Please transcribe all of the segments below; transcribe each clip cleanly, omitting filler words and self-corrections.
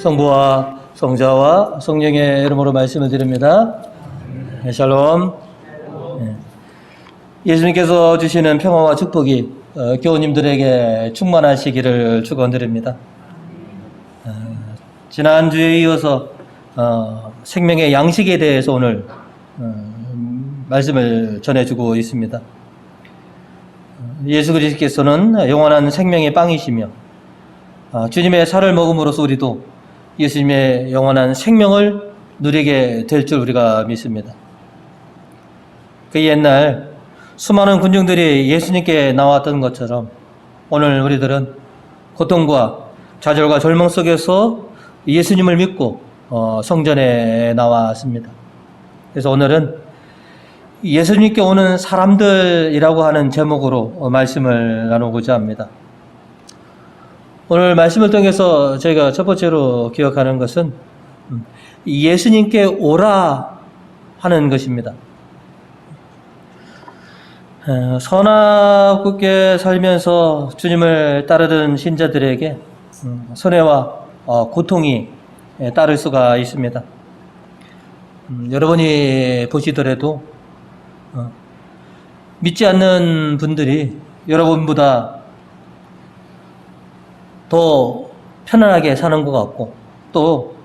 성부와 성자와 성령의 이름으로 말씀을 드립니다. 샬롬. 예수님께서 주시는 평화와 축복이 교우님들에게 충만하시기를 축원드립니다. 지난주에 이어서 생명의 양식에 대해서 오늘 말씀을 전해주고 있습니다. 예수 그리스도께서는 영원한 생명의 빵이시며 주님의 살을 먹음으로써 우리도 예수님의 영원한 생명을 누리게 될 줄 우리가 믿습니다. 그 옛날 수많은 군중들이 예수님께 나왔던 것처럼 오늘 우리들은 고통과 좌절과 절망 속에서 예수님을 믿고 성전에 나왔습니다. 그래서 오늘은 예수님께 오는 사람들이라고 하는 제목으로 말씀을 나누고자 합니다. 오늘 말씀을 통해서 저희가 첫 번째로 기억하는 것은 예수님께 오라 하는 것입니다. 선하게 살면서 주님을 따르는 신자들에게 손해와 고통이 따를 수가 있습니다. 여러분이 보시더라도 믿지 않는 분들이 여러분보다 더 편안하게 사는 것 같고, 또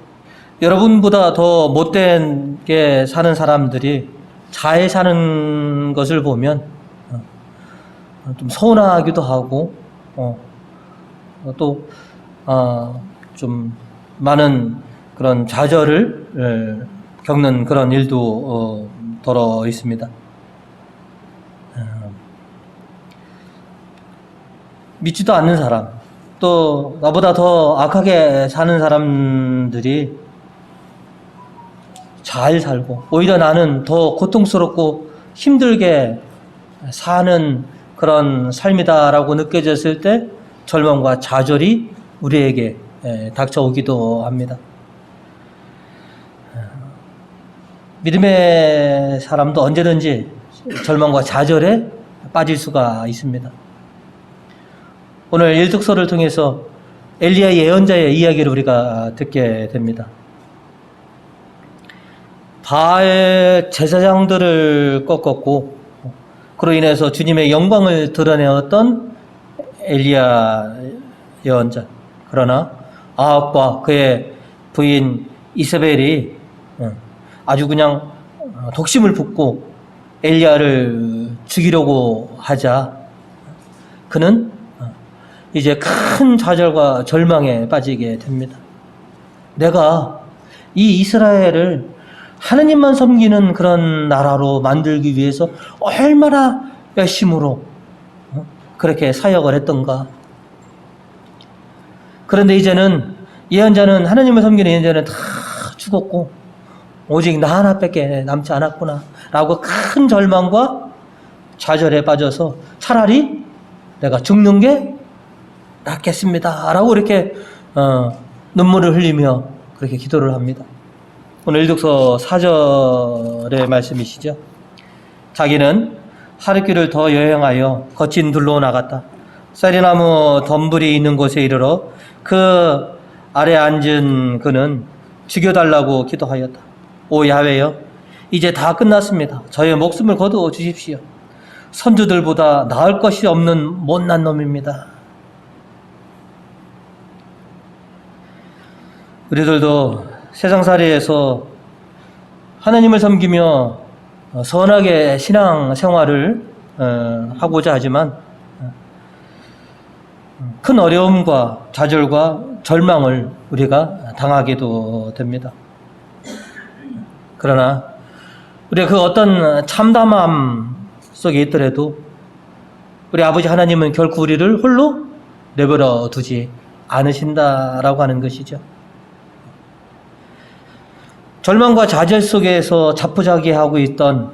여러분보다 더 못되게 사는 사람들이 잘 사는 것을 보면 좀 서운하기도 하고, 또 좀 많은 그런 좌절을 겪는 그런 일도 더러 있습니다. 믿지도 않는 사람, 또 나보다 더 악하게 사는 사람들이 잘 살고, 오히려 나는 더 고통스럽고 힘들게 사는 그런 삶이다라고 느껴졌을 때 절망과 좌절이 우리에게 닥쳐오기도 합니다. 믿음의 사람도 언제든지 절망과 좌절에 빠질 수가 있습니다. 오늘 일독서를 통해서 엘리야 예언자의 이야기를 우리가 듣게 됩니다. 바알 제사장들을 꺾었고 그로 인해서 주님의 영광을 드러내었던 엘리야 예언자. 그러나 아합과 그의 부인 이세벨이 아주 그냥 독심을 붓고 엘리야를 죽이려고 하자 그는 이제 큰 좌절과 절망에 빠지게 됩니다. 내가 이 이스라엘을 하느님만 섬기는 그런 나라로 만들기 위해서 얼마나 열심으로 그렇게 사역을 했던가. 그런데 이제는 예언자는, 하느님을 섬기는 예언자는 다 죽었고 오직 나 하나밖에 남지 않았구나 라고 큰 절망과 좌절에 빠져서 차라리 내가 죽는 게 낫겠습니다 라고 이렇게 눈물을 흘리며 그렇게 기도를 합니다. 오늘 일독서 4절의 말씀이시죠. 자기는 하룻길을 더 여행하여 거친 들로 나갔다. 쌀이나무 덤불이 있는 곳에 이르러 그 아래 앉은 그는 죽여달라고 기도하였다. 오 야훼여, 이제 다 끝났습니다. 저의 목숨을 거두어 주십시오. 선주들보다 나을 것이 없는 못난 놈입니다. 우리들도 세상살이에서 하나님을 섬기며 선하게 신앙 생활을 하고자 하지만 큰 어려움과 좌절과 절망을 우리가 당하게도 됩니다. 그러나 우리가 그 어떤 참담함 속에 있더라도 우리 아버지 하나님은 결코 우리를 홀로 내버려 두지 않으신다라고 하는 것이죠. 절망과 좌절 속에서 자포자기하고 있던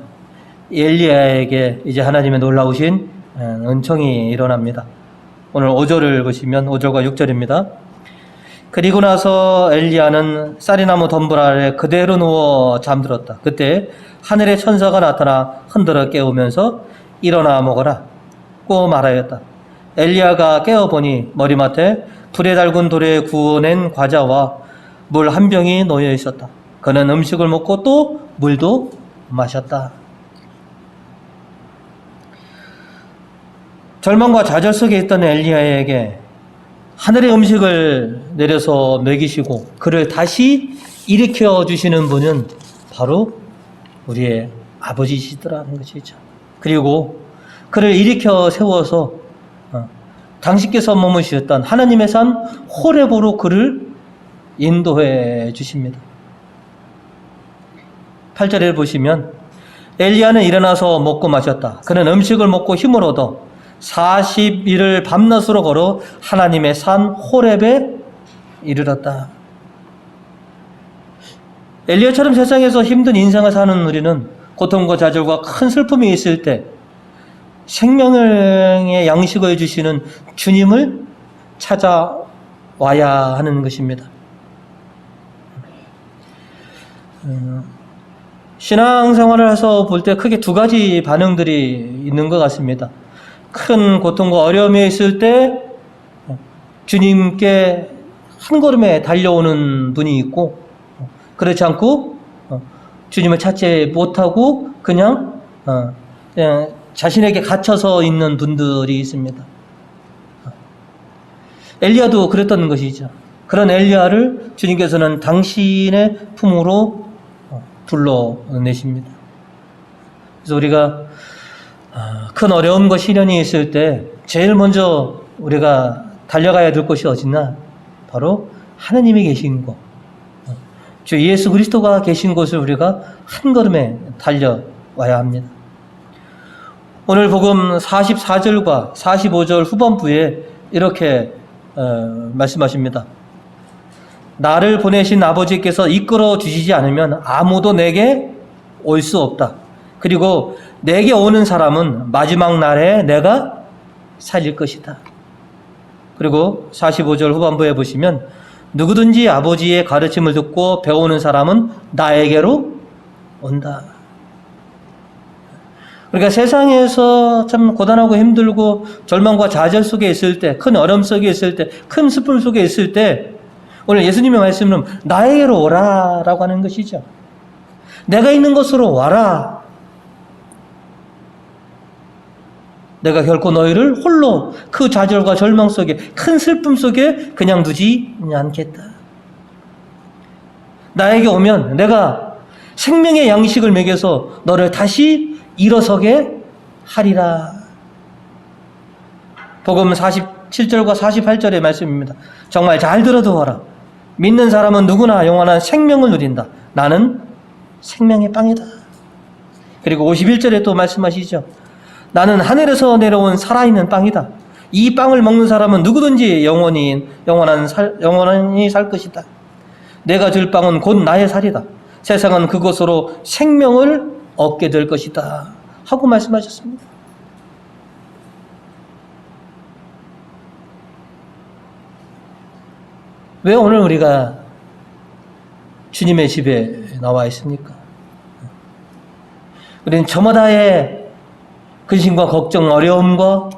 엘리야에게 이제 하나님의 놀라우신 은총이 일어납니다. 오늘 5절을 보시면 5절과 6절입니다. 그리고 나서 엘리야는 쌀이나무 덤불 아래 그대로 누워 잠들었다. 그때 하늘의 천사가 나타나 흔들어 깨우면서 일어나 먹어라 고 말하였다. 엘리야가 깨어보니 머리맡에 불에 달군 돌에 구워낸 과자와 물 한 병이 놓여 있었다. 그는 음식을 먹고 또 물도 마셨다. 절망과 좌절 속에 있던 엘리야에게 하늘의 음식을 내려서 먹이시고 그를 다시 일으켜 주시는 분은 바로 우리의 아버지시더라는 것이죠. 그리고 그를 일으켜 세워서 당신께서 머무시었던 하나님의 산 호렙으로 그를 인도해 주십니다. 8절에 보시면 엘리야는 일어나서 먹고 마셨다. 그는 음식을 먹고 힘을 얻어 40일을 밤낮으로 걸어 하나님의 산 호렙에 이르렀다. 엘리야처럼 세상에서 힘든 인생을 사는 우리는 고통과 좌절과 큰 슬픔이 있을 때 생명의 양식을 주시는 주님을 찾아와야 하는 것입니다. 신앙생활을 해서 볼 때 크게 두 가지 반응들이 있는 것 같습니다. 큰 고통과 어려움이 있을 때 주님께 한 걸음에 달려오는 분이 있고, 그렇지 않고 주님을 찾지 못하고 그냥 자신에게 갇혀서 있는 분들이 있습니다. 엘리야도 그랬던 것이죠. 그런 엘리야를 주님께서는 당신의 품으로 불러내십니다. 그래서 우리가 큰 어려움과 시련이 있을 때 제일 먼저 우리가 달려가야 될 곳이 어디나 바로 하나님이 계신 곳, 주 예수 그리스도가 계신 곳을 우리가 한 걸음에 달려와야 합니다. 오늘 복음 44절과 45절 후반부에 이렇게 말씀하십니다. 나를 보내신 아버지께서 이끌어 주시지 않으면 아무도 내게 올 수 없다. 그리고 내게 오는 사람은 마지막 날에 내가 살릴 것이다. 그리고 45절 후반부에 보시면 누구든지 아버지의 가르침을 듣고 배우는 사람은 나에게로 온다. 그러니까 세상에서 참 고단하고 힘들고 절망과 좌절 속에 있을 때, 큰 어려움 속에 있을 때, 큰 슬픔 속에 있을 때 오늘 예수님의 말씀은 나에게로 오라라고 하는 것이죠. 내가 있는 곳으로 와라. 내가 결코 너희를 홀로 그 좌절과 절망 속에, 큰 슬픔 속에 그냥 두지 않겠다. 나에게 오면 내가 생명의 양식을 먹여서 너를 다시 일어서게 하리라. 복음 47절과 48절의 말씀입니다. 정말 잘 들어두어라. 믿는 사람은 누구나 영원한 생명을 누린다. 나는 생명의 빵이다. 그리고 51절에 또 말씀하시죠. 나는 하늘에서 내려온 살아있는 빵이다. 이 빵을 먹는 사람은 누구든지 영원히 살 것이다. 내가 줄 빵은 곧 나의 살이다. 세상은 그것으로 생명을 얻게 될 것이다. 하고 말씀하셨습니다. 왜 오늘 우리가 주님의 집에 나와 있습니까? 우리는 저마다의 근심과 걱정, 어려움과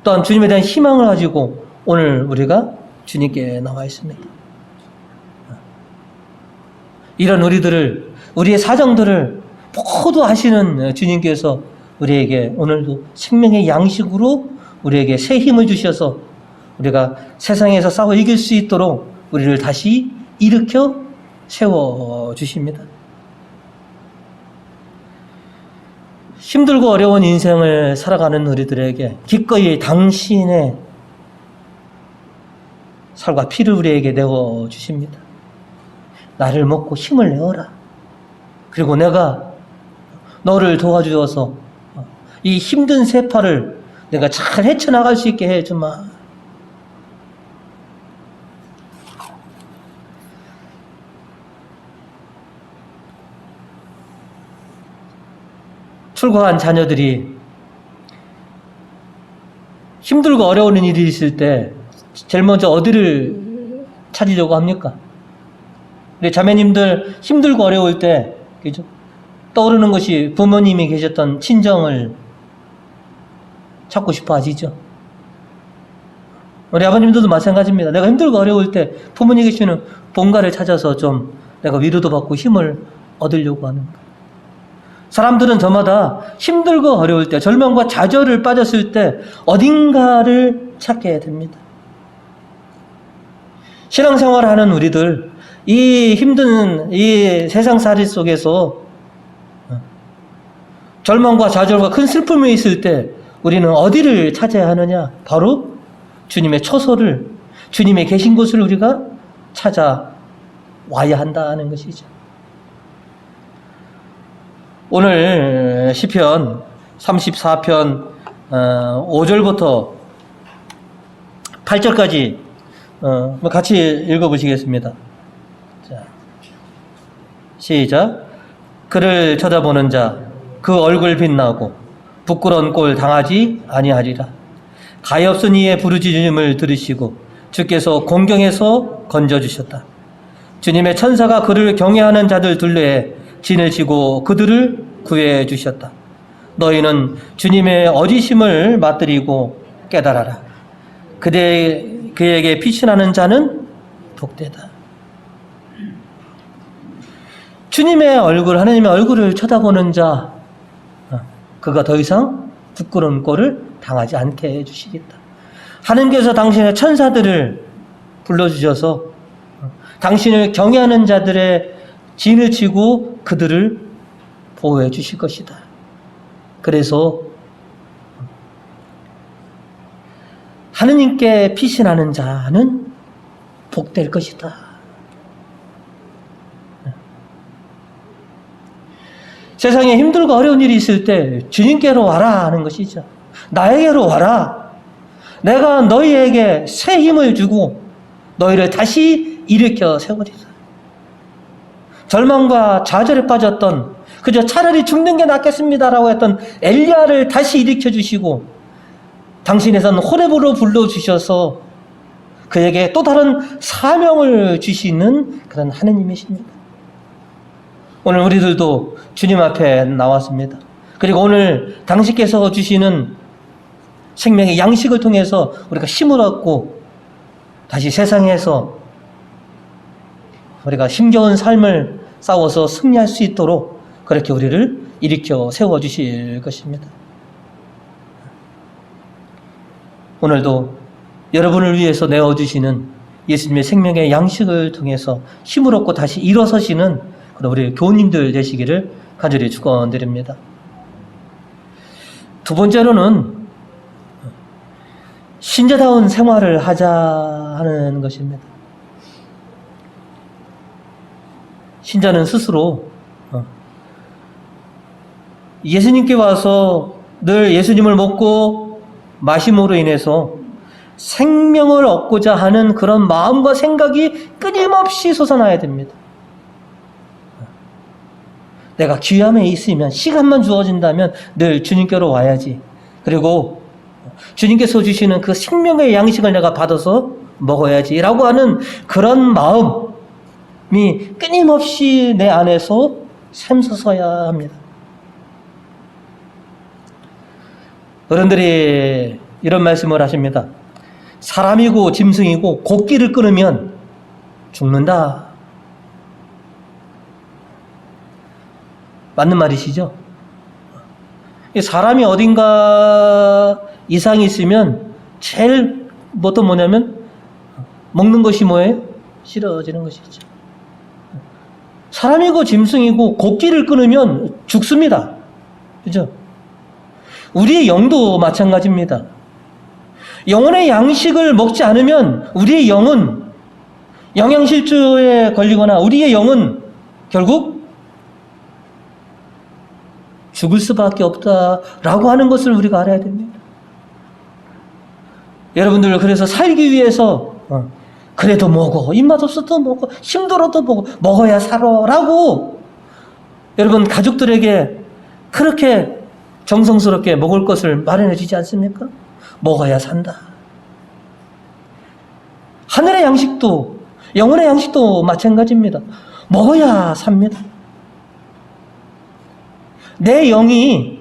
또한 주님에 대한 희망을 가지고 오늘 우리가 주님께 나와 있습니다. 이런 우리의 사정들을 모두 아시는 주님께서 우리에게 오늘도 생명의 양식으로 우리에게 새 힘을 주셔서 우리가 세상에서 싸워 이길 수 있도록 우리를 다시 일으켜 세워주십니다. 힘들고 어려운 인생을 살아가는 우리들에게 기꺼이 당신의 살과 피를 우리에게 내어주십니다. 나를 먹고 힘을 내어라. 그리고 내가 너를 도와주어서 이 힘든 세파를 내가 잘 헤쳐나갈 수 있게 해주마. 출가한 자녀들이 힘들고 어려운 일이 있을 때 제일 먼저 어디를 찾으려고 합니까? 우리 자매님들 힘들고 어려울 때 그죠? 떠오르는 것이 부모님이 계셨던 친정을 찾고 싶어 하시죠. 우리 아버님들도 마찬가지입니다. 내가 힘들고 어려울 때 부모님이 주시는 본가를 찾아서 좀 내가 위로도 받고 힘을 얻으려고 하는 거예요. 사람들은 저마다 힘들고 어려울 때, 절망과 좌절을 빠졌을 때 어딘가를 찾게 됩니다. 신앙생활을 하는 우리들, 이 힘든 이 세상살이 속에서 절망과 좌절과 큰 슬픔이 있을 때 우리는 어디를 찾아야 하느냐? 바로 주님의 처소를, 주님의 계신 곳을 우리가 찾아와야 한다는 것이죠. 오늘 시편 34편 5절부터 8절까지 같이 읽어보시겠습니다. 자, 시작. 그를 쳐다보는 자, 그 얼굴 빛나고 부끄러운 꼴 당하지 아니하리라. 가엾은 이의 부르짖음을 들으시고 주께서 공경에서 건져주셨다. 주님의 천사가 그를 경외하는 자들 둘레에 진을 치고 그들을 구해 주셨다. 너희는 주님의 어지심을 맛들이고 깨달아라. 그에게 피신하는 자는 복되다. 주님의 얼굴, 하나님의 얼굴을 쳐다보는 자, 그가 더 이상 부끄러운 꼴을 당하지 않게 해주시겠다. 하나님께서 당신의 천사들을 불러주셔서 당신을 경외하는 자들의 진을 치고 그들을 보호해 주실 것이다. 그래서 하느님께 피신하는 자는 복될 것이다. 세상에 힘들고 어려운 일이 있을 때 주님께로 와라 하는 것이죠. 나에게로 와라. 내가 너희에게 새 힘을 주고 너희를 다시 일으켜 세우리라. 절망과 좌절에 빠졌던, 그저 차라리 죽는 게 낫겠습니다라고 했던 엘리야를 다시 일으켜 주시고 당신의 호렙으로 불러주셔서 그에게 또 다른 사명을 주시는 그런 하느님이십니다. 오늘 우리들도 주님 앞에 나왔습니다. 그리고 오늘 당신께서 주시는 생명의 양식을 통해서 우리가 힘을 얻고 다시 세상에서 우리가 힘겨운 삶을 싸워서 승리할 수 있도록 그렇게 우리를 일으켜 세워주실 것입니다. 오늘도 여러분을 위해서 내어주시는 예수님의 생명의 양식을 통해서 힘을 얻고 다시 일어서시는 우리 교우님들 되시기를 간절히 축원드립니다. 두 번째로는 신자다운 생활을 하자 하는 것입니다. 신자는 스스로 예수님께 와서 늘 예수님을 먹고 마심으로 인해서 생명을 얻고자 하는 그런 마음과 생각이 끊임없이 솟아나야 됩니다. 내가 귀함에 있으면, 시간만 주어진다면 늘 주님께로 와야지. 그리고 주님께서 주시는 그 생명의 양식을 내가 받아서 먹어야지 라고 하는 그런 마음이 끊임없이 내 안에서 샘솟아야 합니다. 어른들이 이런 말씀을 하십니다. 사람이고 짐승이고 곡기를 끊으면 죽는다. 맞는 말이시죠? 사람이 어딘가 이상이 있으면 제일 뭐냐면 먹는 것이 뭐예요? 싫어지는 것이죠. 사람이고 짐승이고 곡기를 끊으면 죽습니다. 그죠? 우리의 영도 마찬가지입니다. 영혼의 양식을 먹지 않으면 우리의 영은 영양실조에 걸리거나 우리의 영은 결국 죽을 수밖에 없다라고 하는 것을 우리가 알아야 됩니다. 여러분들 그래서 살기 위해서 그래도 먹어, 입맛 없어도 먹어, 힘들어도 먹어야 살아라고 여러분 가족들에게 그렇게 정성스럽게 먹을 것을 마련해 주지 않습니까? 먹어야 산다. 하늘의 양식도 영혼의 양식도 마찬가지입니다. 먹어야 삽니다. 내 영이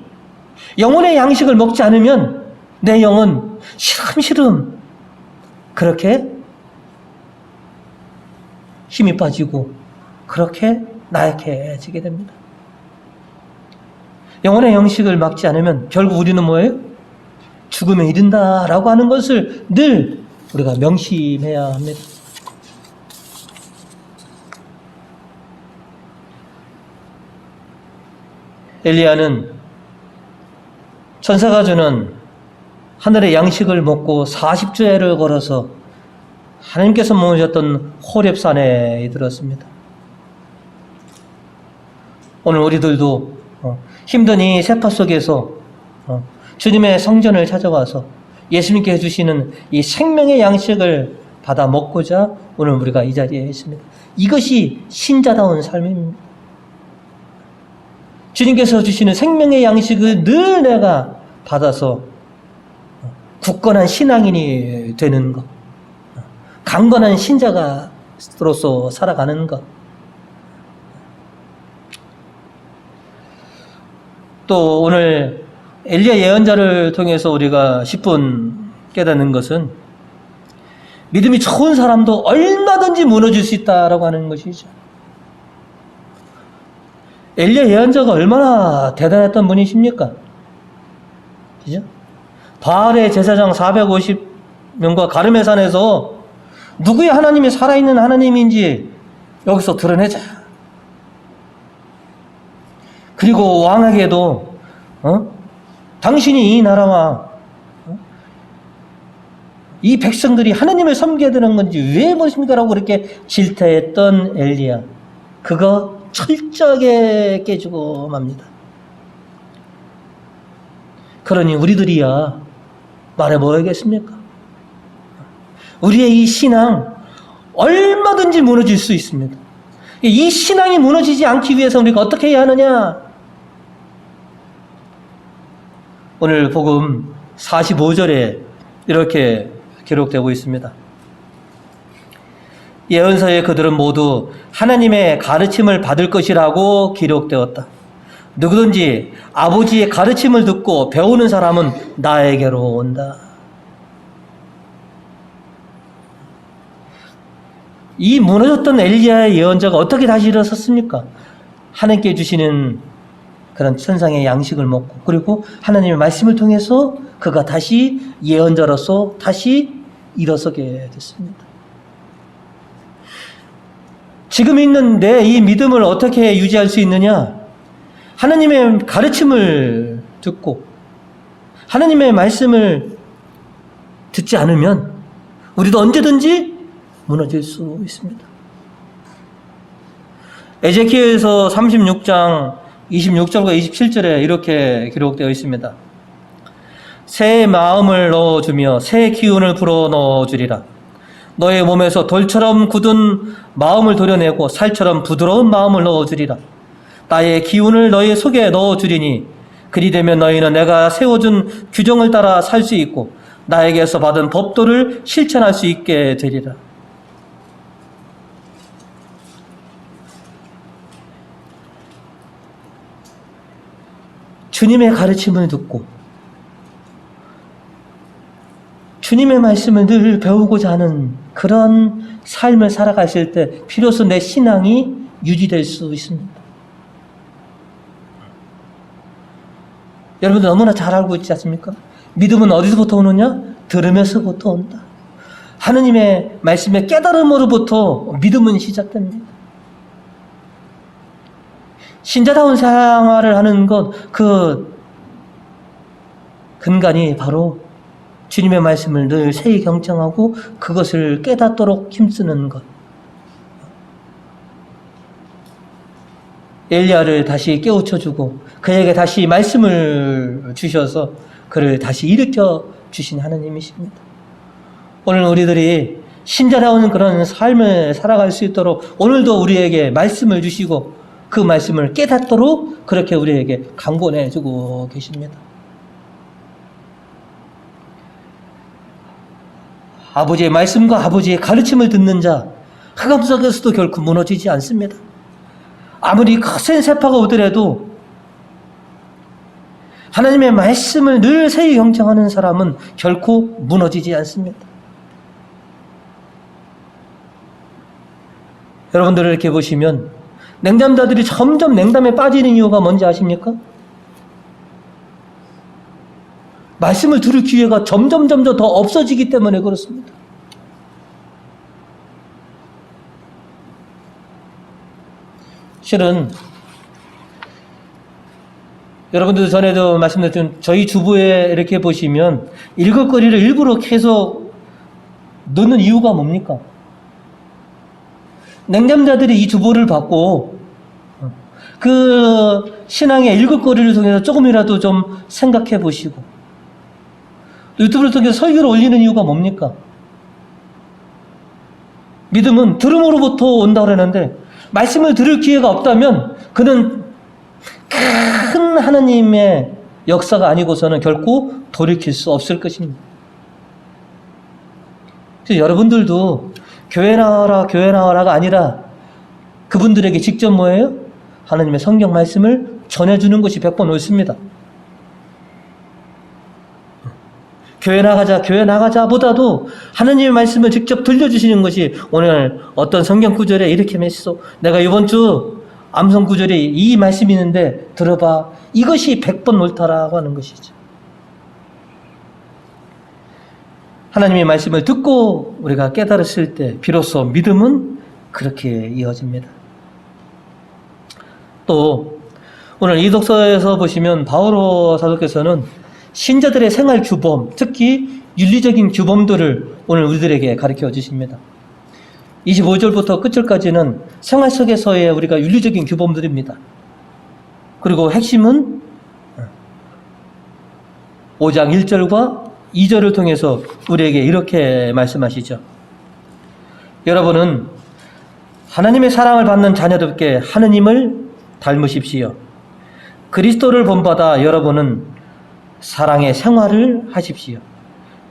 영혼의 양식을 먹지 않으면 내 영은 시름시름 그렇게 힘이 빠지고 그렇게 나약해지게 됩니다. 영혼의 영식을 막지 않으면 결국 우리는 뭐예요? 죽음에 이른다라고 하는 것을 늘 우리가 명심해야 합니다. 엘리야는 천사가 주는 하늘의 양식을 먹고 40주야를 걸어서 하나님께서 모으셨던 호렙산에 이르렀습니다. 오늘 우리들도 힘든 이 세파 속에서 주님의 성전을 찾아와서 예수님께 해주시는 이 생명의 양식을 받아 먹고자 오늘 우리가 이 자리에 있습니다. 이것이 신자다운 삶입니다. 주님께서 주시는 생명의 양식을 늘 내가 받아서 굳건한 신앙인이 되는 것, 강건한 신자가로서 살아가는 것. 또 오늘 엘리야 예언자를 통해서 우리가 10분 깨닫는 것은 믿음이 좋은 사람도 얼마든지 무너질 수 있다라고 하는 것이죠. 엘리야 예언자가 얼마나 대단했던 분이십니까? 그죠? 바알의 제사장 450명과 가르멜 산에서 누구의 하나님이 살아있는 하나님인지 여기서 드러내자. 그리고 왕에게도 당신이 이 나라와 이 백성들이 하나님을 섬겨야 되는 건지 왜 그러십니까? 라고 그렇게 질타했던 엘리야. 그거 철저하게 깨주고 맙니다. 그러니 우리들이야 말해 뭐하겠습니까? 우리의 이 신앙 얼마든지 무너질 수 있습니다. 이 신앙이 무너지지 않기 위해서 우리가 어떻게 해야 하느냐? 오늘 복음 45절에 이렇게 기록되고 있습니다. 예언서에 그들은 모두 하나님의 가르침을 받을 것이라고 기록되었다. 누구든지 아버지의 가르침을 듣고 배우는 사람은 나에게로 온다. 이 무너졌던 엘리야의 예언자가 어떻게 다시 일어섰습니까? 하나님께 주시는 그런 천상의 양식을 먹고 그리고 하나님의 말씀을 통해서 그가 다시 예언자로서 다시 일어서게 됐습니다. 지금 있는 내 이 믿음을 어떻게 유지할 수 있느냐? 하나님의 가르침을 듣고 하나님의 말씀을 듣지 않으면 우리도 언제든지 무너질 수 있습니다. 에제키엘서 36장 26절과 27절에 이렇게 기록되어 있습니다. 새 마음을 넣어주며 새 기운을 불어넣어주리라. 너의 몸에서 돌처럼 굳은 마음을 도려내고 살처럼 부드러운 마음을 넣어주리라. 나의 기운을 너희 속에 넣어주리니 그리 되면 너희는 내가 세워준 규정을 따라 살 수 있고 나에게서 받은 법도를 실천할 수 있게 되리라. 주님의 가르침을 듣고 주님의 말씀을 늘 배우고자 하는 그런 삶을 살아가실 때 비로소 내 신앙이 유지될 수 있습니다. 여러분들 너무나 잘 알고 있지 않습니까? 믿음은 어디서부터 오느냐? 들으면서부터 온다. 하느님의 말씀의 깨달음으로부터 믿음은 시작됩니다. 신자다운 생활을 하는 것, 그 근간이 바로 주님의 말씀을 늘 새히 경청하고 그것을 깨닫도록 힘쓰는 것. 엘리야를 다시 깨우쳐주고 그에게 다시 말씀을 주셔서 그를 다시 일으켜 주신 하나님이십니다. 오늘 우리들이 신자다운 그런 삶을 살아갈 수 있도록 오늘도 우리에게 말씀을 주시고 그 말씀을 깨닫도록 그렇게 우리에게 강권해 주고 계십니다. 아버지의 말씀과 아버지의 가르침을 듣는 자, 흑암 속에서도 결코 무너지지 않습니다. 아무리 거센 세파가 오더라도 하나님의 말씀을 늘 새히 경청하는 사람은 결코 무너지지 않습니다. 여러분들 이렇게 보시면 냉담자들이 점점 냉담에 빠지는 이유가 뭔지 아십니까? 말씀을 들을 기회가 점점 더 없어지기 때문에 그렇습니다. 실은 여러분들도 전에도 말씀드렸던 저희 주부에 이렇게 보시면 읽을거리를 일부러 계속 넣는 이유가 뭡니까? 냉담자들이 이 주보를 받고 그 신앙의 읽을거리를 통해서 조금이라도 좀 생각해 보시고 유튜브를 통해서 설교를 올리는 이유가 뭡니까? 믿음은 들음으로부터 온다고 그러는데 말씀을 들을 기회가 없다면 그는 큰 하나님의 역사가 아니고서는 결코 돌이킬 수 없을 것입니다. 그래서 여러분들도 교회 나와라가 아니라 그분들에게 직접 뭐예요? 하나님의 성경 말씀을 전해주는 것이 100번 옳습니다. 교회 나가자 보다도 하나님의 말씀을 직접 들려주시는 것이 오늘 어떤 성경 구절에 이렇게 했어. 내가 이번 주 암송 구절에 이 말씀이 있는데 들어봐. 이것이 100번 옳다라고 하는 것이죠. 하나님의 말씀을 듣고 우리가 깨달았을 때 비로소 믿음은 그렇게 이어집니다. 또 오늘 이 독서에서 보시면 바오로 사도께서는 신자들의 생활 규범, 특히 윤리적인 규범들을 오늘 우리들에게 가르쳐 주십니다. 25절부터 끝절까지는 생활 속에서의 우리가 윤리적인 규범들입니다. 그리고 핵심은 5장 1절과 2절을 통해서 우리에게 이렇게 말씀하시죠. 여러분은 하나님의 사랑을 받는 자녀답게 하느님을 닮으십시오. 그리스도를 본받아 여러분은 사랑의 생활을 하십시오.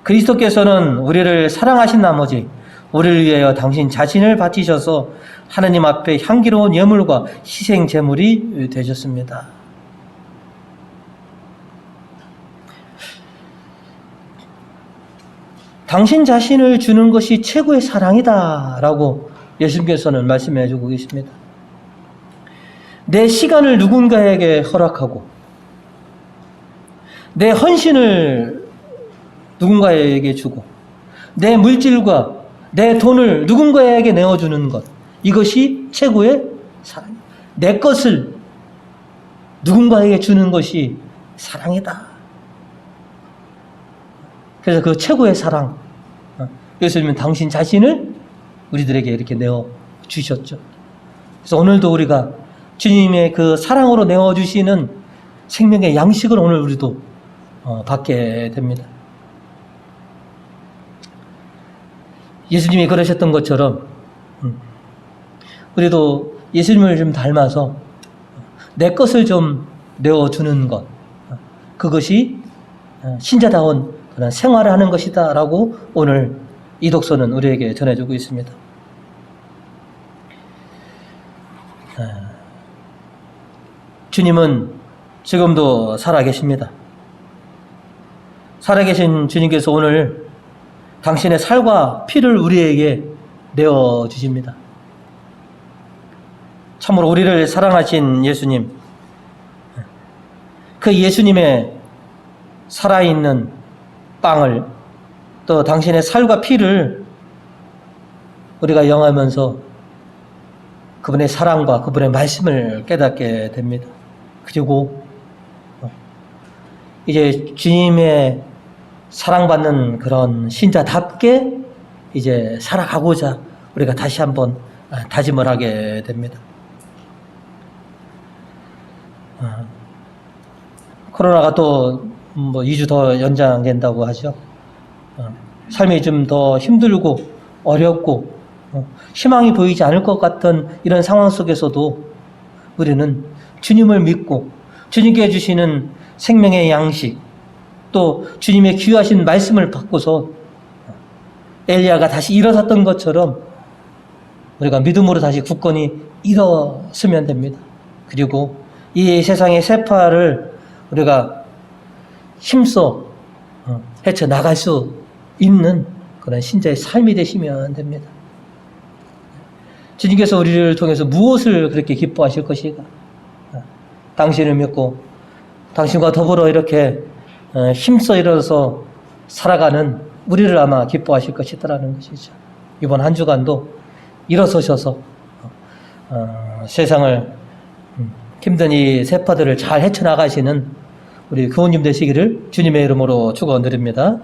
그리스도께서는 우리를 사랑하신 나머지 우리를 위하여 당신 자신을 바치셔서 하나님 앞에 향기로운 예물과 희생 제물이 되셨습니다. 당신 자신을 주는 것이 최고의 사랑이다라고 예수님께서는 말씀해 주고 계십니다. 내 시간을 누군가에게 허락하고 내 헌신을 누군가에게 주고 내 물질과 내 돈을 누군가에게 내어주는 것, 이것이 최고의 사랑. 내 것을 누군가에게 주는 것이 사랑이다. 그래서 그 최고의 사랑, 예수님은 당신 자신을 우리들에게 이렇게 내어주셨죠. 그래서 오늘도 우리가 주님의 그 사랑으로 내어주시는 생명의 양식을 오늘 우리도 받게 됩니다. 예수님이 그러셨던 것처럼 우리도 예수님을 좀 닮아서 내 것을 좀 내어주는 것, 그것이 신자다운 그런 생활을 하는 것이다 라고 오늘 이 독서는 우리에게 전해주고 있습니다. 주님은 지금도 살아계십니다. 살아계신 주님께서 오늘 당신의 살과 피를 우리에게 내어주십니다. 참으로 우리를 사랑하신 예수님, 그 예수님의 살아있는 빵을 또 당신의 살과 피를 우리가 영하면서 그분의 사랑과 그분의 말씀을 깨닫게 됩니다. 그리고 이제 주님의 사랑받는 그런 신자답게 이제 살아가고자 우리가 다시 한번 다짐을 하게 됩니다. 코로나가 또 2주 더 연장된다고 하죠. 삶이 좀 더 힘들고 어렵고 희망이 보이지 않을 것 같은 이런 상황 속에서도 우리는 주님을 믿고 주님께 주시는 생명의 양식, 또 주님의 귀하신 말씀을 받고서 엘리야가 다시 일어섰던 것처럼 우리가 믿음으로 다시 굳건히 일어서면 됩니다. 그리고 이 세상의 세파를 우리가 힘써 헤쳐나갈 수 있는 그런 신자의 삶이 되시면 됩니다. 주님께서 우리를 통해서 무엇을 그렇게 기뻐하실 것인가? 당신을 믿고 당신과 더불어 이렇게 힘써 일어서 살아가는 우리를 아마 기뻐하실 것이더라는 것이죠. 이번 한 주간도 일어서셔서 세상을 힘든 이 세파들을 잘 헤쳐나가시는 우리 교우님 되시기를 주님의 이름으로 축원드립니다.